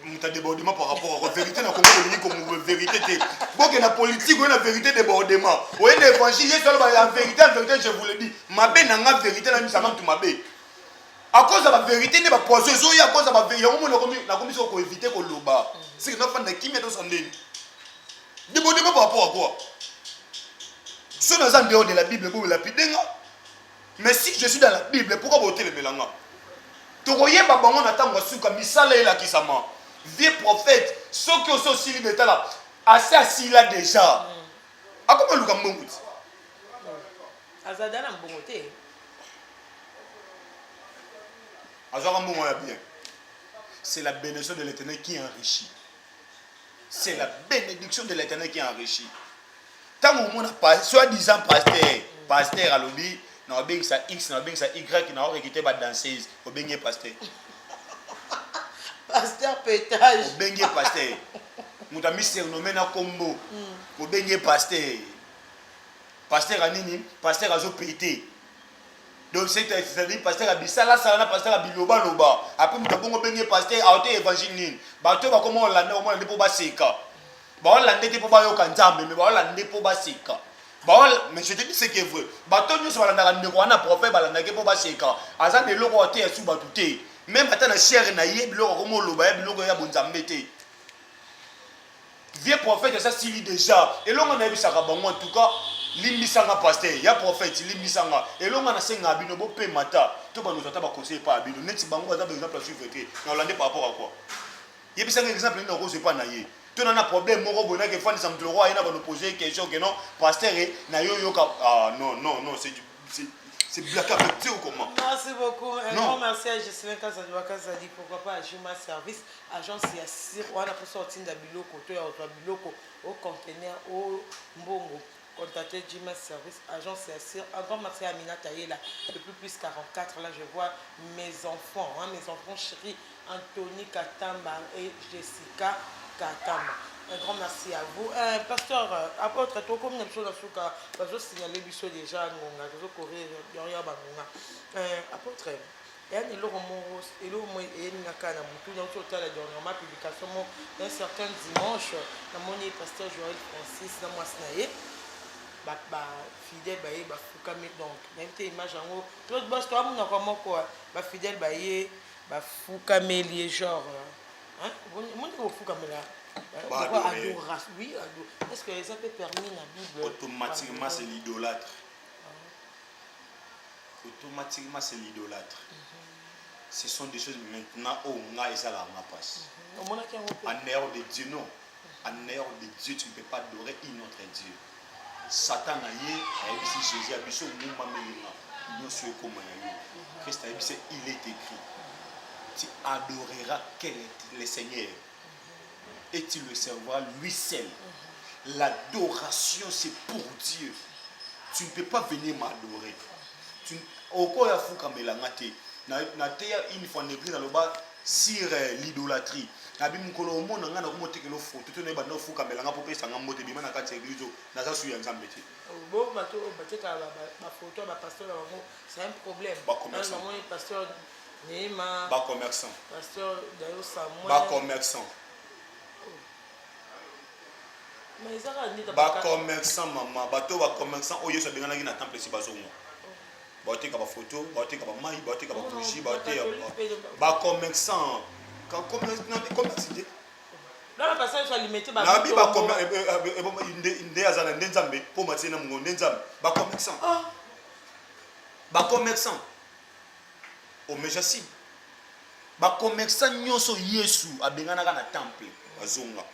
Muta débordement par rapport à la vérité na Congo comme vérité bon que la politique ou la vérité débordement ou l'évangile c'est la vérité je vous le dis ma ben na vérité na misama tu ma be à cause de la vérité ne pas poser zo à cause de la vérité on na comme ça ko éviter ko loba c'est que na fanda kimia to sandeni Débordement par rapport à quoi? Si nous sommes en dehors de la Bible, vous lapidez. Mais si je suis dans la Bible, pourquoi vous ôtez le mélange? Tu voyez, on attend que misala est là qui s'amant. Vieux prophète, ceux qui sont aussi libérés là, assez assis là déjà. À comment le gamin goûte? Azadana mbongote. Azadana bien. C'est la bénédiction de l'Éternel qui enrichit. C'est la bénédiction de l'Éternel qui enrichit. Tant que mon soi-disant pasteur à l'obé, na obéi ça X, na obéi ça Y, na requité ba danseuse, obéi pasteur. Pasteur pétage. Obéi pasteur. Nous avons mis surnommé na combo. Obéi pasteur. Pasteur anini, pasteur azo pété. Donc c'est-à-dire pasteur abisala salana pasteur abiloba loba. Après nous avons obéi pasteur a été évangile. Bato ba comment on l'a au moins pour ba seka. Ba on l'a ndé pour ba yo kanzambe, mais ba on l'a ndé pour ba seka. Mais je te dis ce qui est vrai. Bato nous sommes dans le roi na prophète balandake pour ba seka. Aza de loko te sous batute. Même ata na chair na yeb loko comme loba yeb loko ya bonzambe te. Vieux prophète ça s'il déjà. Et là on a vu ça bango en tout cas. Limbisanga pasteur, ya prophète limbisanga. Et là on a senga bino bo pe mata. To ba nous ata ba conseiller pas bino. Neti bango ata par exemple à suivre te. Na Hollandais par rapport à quoi? Yebisanga exemple ni na rose pas na ye. Tu n'as pas problème, mon robot, qui fait des emplois, il va nous poser une question que non, pasteur, ah non, c'est black avec Dieu ou comment? Merci beaucoup. Un grand merci à Gisèle Kazadi, pourquoi pas à Juma Service, agence Yassir, on a pour sortir de Biloko, au conteneur, au Mbongo. Contactez Jima Service, agence Yassir. Un grand merci à Amina Taïla, depuis plus 44. Là, je vois mes enfants chéris, Anthony Katamba et Jessica Katamba. Un grand merci à vous. Pasteur, apôtre, tu as combien de choses à faire? Parce que je signalé déjà, je vais courir, apôtre, il y a des gens qui ont publication un certain dimanche, pasteur Joël Francis, dans moi, fidèle bafukami donc même te image yango tout boss toi mon comment quoi fidèle bafukami lié genre hein mon ko fukami là adoration oui est-ce que ça peut permis la Bible automatiquement c'est l'idolâtre. Automatiquement c'est l'idolâtre. Ce sont des choses maintenant où on a et ça la passe. En dehors de Dieu non. En dehors de Dieu tu ne peux pas adorer un autre Dieu. Satan a dit, Jésus a dit, Christ a dit, il est écrit, tu adoreras le Seigneur et tu le serviras lui seul. L'adoration c'est pour Dieu. Tu ne peux pas venir m'adorer. Au quoi il y a fou comme la ngate. Une fois en église dans le bas sur l'idolâtrie. Nabi mukolo omona ngana kumote kelo photo to ne ba no fuka melanga po pesa ngamote bima na kati église na za suya nzambe te bon bato bateka ba photo ba pasteur bango c'est un problème dans mon pasteur Neema ba commerçant pasteur Dayo Samuel ba commerçant mais ça va ni ba commerçant maman bato ba commerçant oyo so bengana ki na temple si bazongo ba teka ba photo ba teka ba mai ba teka ba bougie ba teka ba commerçant. Là, la personne soit limitée. Pour commerçant. Ba commerçant. Au Mejassi. Ba commerçant nyoso Yesu abengana na temple. Bazonga.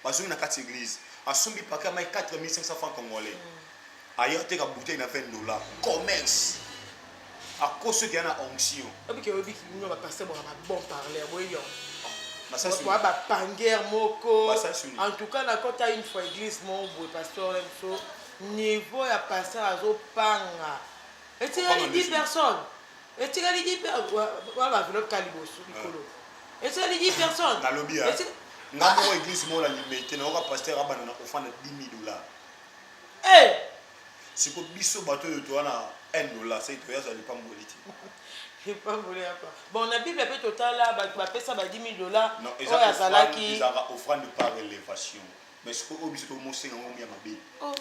Bazonga na kati église. Asombi paka mai 4500 francs congolais. Ailleurs te ka bouteille na $20. Commerce. À cause qu'il y a une onction. Et puis qu'il y a un pasteur bon parler. En tout cas, quand tu as une fois église, mon pasteur, niveau à pasteur à Zopanga. Et tu as 10 personnes. Et tu as 10 personnes. Voilà, je vais et tu as 10 personnes. Dans le bien. Dans l'église, moi, la limite, on a pasteur à offrir $10,000. Eh! C'est que biso bateau de toi na $1, c'est toi ça dépend moliti. Je pas voulu pas. Bon la Bible peut total là ba pesa ba $10,000. Non, ils ont offrande par élévation. Mais ce que obiso to mo senga mo ya mabe. Oh.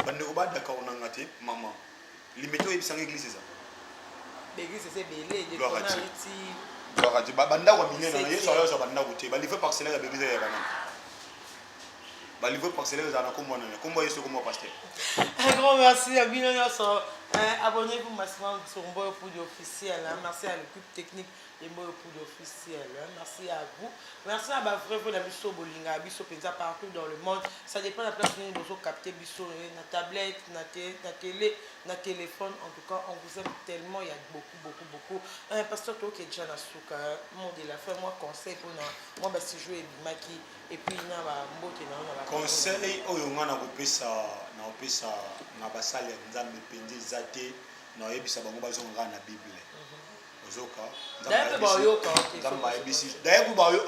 Bande ko ba d'accord na ngate maman. Limito e bisanga église ça. L'église c'est belé de tonalité. Bakati bandako minene na yeso ayo bandako te ba livre parcellaire ya bébé ya bana. Ba livre parcellaire za na kombo na kombo yeso kombo pasteur. Un grand merci à Bino Nyonso. Abonnez-vous massivement sur Mboyo Poudi officiel. Merci à l'équipe technique de Mboyo Poudi officiel. Merci à vous. Merci à ma vraie la Bisso Bolinga, Bisso Penza partout dans le monde. Ça dépend de la place où vous capter Bisso, na tablette, na télé, na téléphone. En tout cas, on vous aime tellement. Il y a beaucoup. Pasteur Toko qui est déjà dans Souka. Mon de la fin, moi conseil pour moi, si je joue Bimaki et puis il y a Mbote na conseil oyo ngana kopesa na basali ya nzambe pende zate na yebisa bango bazonga na bible ozoka nzamba yebisi dayeku bayo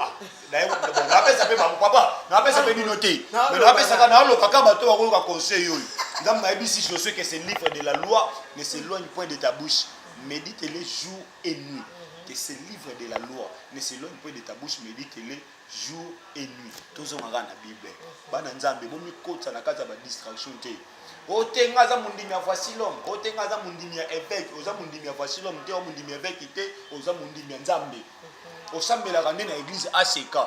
dayeku na pesa pe bango papa na pesa pe binoté mais na pesa kana lo kaka bato bakoyoka conseil oyo nzamba yebisi chose que ce livre de la loi ne s'éloigne point de ta bouche médite-le jour et nuit que ce livre de la loi ne s'éloigne point de ta bouche médite-le jour et nuit tozongaka na bible bana nzambe bomikotisa na kati ya badistraction te otenga aza mondimi ya voici l'homme otenga aza mondimi ya évêque oza mondimi ya voici l'homme te o mondimi ya évêque te oza mondimi ya nzambe osambelaka nde na église ACK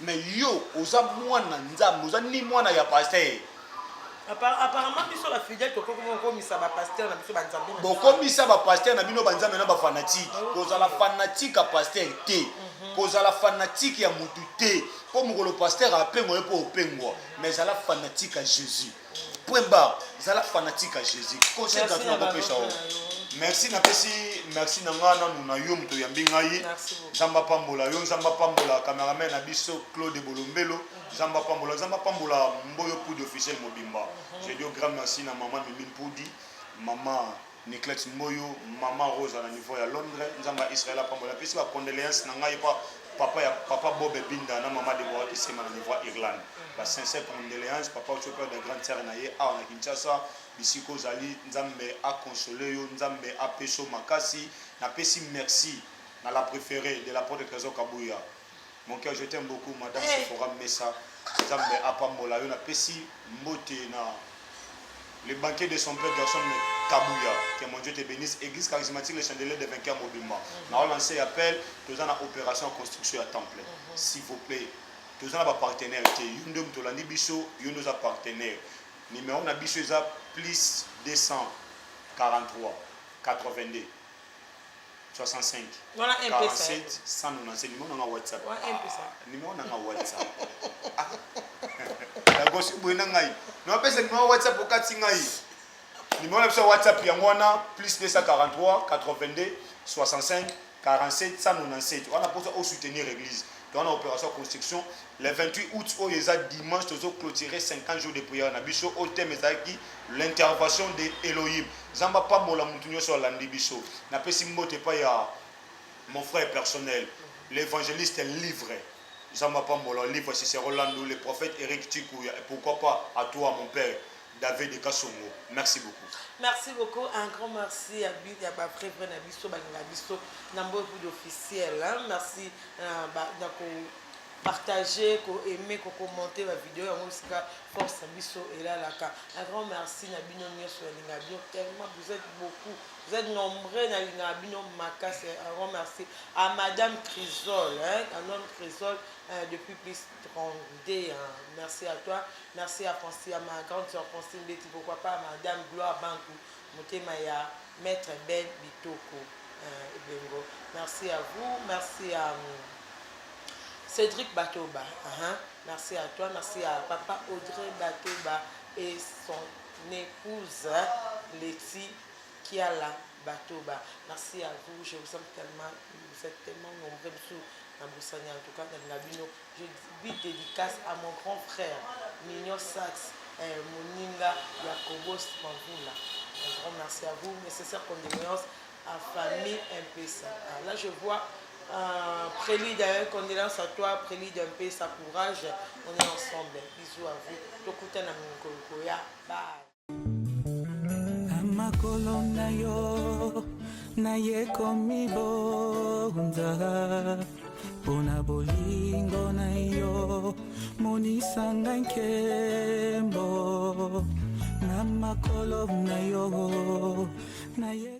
mais yo oza mwana nzambe oza ni mwana ya pasteur. Apparemment, biso la fidèle to komisa ba pasteur na biso ba nzambe na. Bokomisa ba pasteur na bino ba nzambe na ba fanatique. Kozala fanatique a pasteur te. Kozala fanatique ya mutu te. Po mukolo pasteur apengo yo po opengwa, mais zala fanatique à Jésus. Point barre, zala fanatique à Jésus. Conseil dans notre péché. Merci na pesi, merci na ngana na yo mto ya mbingai. Zamba pambola yo zamba pambola cameraman na biso Claude Bolombelo. Zamba pambola Mboyo Poudi officiel Mobimba. Je dis un grand merci à maman Mimine Poudi, maman Niclette Mboyo, maman Rose à niveau à Londres, Zamba Israël pambola. Puis ma condoléance na ngai papa Bob Binda na maman Deborah qui s'est à niveau Irlande. La sincère condoléance papa chauffeur de grande sœur na ye à Kinshasa. Bisiko Zali Nzambe a consolé yo Nzambe a peso makasi na pesi merci na la préférée de la porte de Trésor Kabouya. Mon cœur, je t'aime beaucoup, madame Sephora Messa. Nzambe apambola yo na pesi mbote na le banquier de son père garçon Kabouya. Que mon Dieu te bénisse. Église charismatique le chandelier de vainqueur Mobimba. On a lancé appel tous en opération construction à temple. S'il vous plaît, tous en partenaire. Yundum Tolani Bisso, Yundos a partenaire. Numéro na biso eza plus 243 82 65 47 197 numéro na WhatsApp. Numéro na WhatsApp. La gosse boina ngai. No pesa numéro WhatsApp okati ngai. Numéro na WhatsApp ya mwana plus 243 82 65 47 197. On a pour ça au soutenir l'église. Dans l'opération construction, le 28 août, au dimanche, nous avons clôturé 50 jours de prière. Nous avons au thème l'intervention de Elohim. Zamba pas mola mutunyo sur l'andibiso. N'a pas si moté pas ya mon frère personnel, l'évangéliste livre. Zamba pas mola livre c'est Rolando, le prophète Eric Tikouya. Et pourquoi pas à toi mon père David de Kassongo. Merci beaucoup. Merci beaucoup. Un grand merci à Bill, à ma frère Nabiso, Nabiso, Nambo officiel. Merci de partager, aimer, commenter la vidéo. Force Nabiso et là. Un grand merci à Bino sur Lingabio. Tellement vous êtes beaucoup. Vous êtes nombreux dans Lingabio Makas. Un grand merci à Madame Crisol. Un homme Crisol depuis plus de 30 ans. Merci à toi. Merci à Francine, à ma grande soeur Francine Betty. Pourquoi pas à Madame Gloire Bankou. Motemaya, Maître Ben Bitoko. Merci à vous. Merci à Cédric Batoba. Merci à toi. Merci à papa Audrey Batoba et son épouse Letty Kiala Batoba. Merci à vous. Je vous aime tellement. Vous êtes tellement nombreux. En tout cas, dans Nabino, je dis dédicace à mon grand frère, Mignon Sax, Moninga Yakobos Mavula. Un grand merci à vous. Nécessaire condoléances à famille MPSA. Là, je vois prélude à condoléances à toi, prélude un peu sa courage. On est ensemble. Bisous à vous. Tokuta na Mikoya. Bye. Amakolo na yo na ye komibo unza. Pona bolingo na yo monisanga nkembo na makolo na yo na ye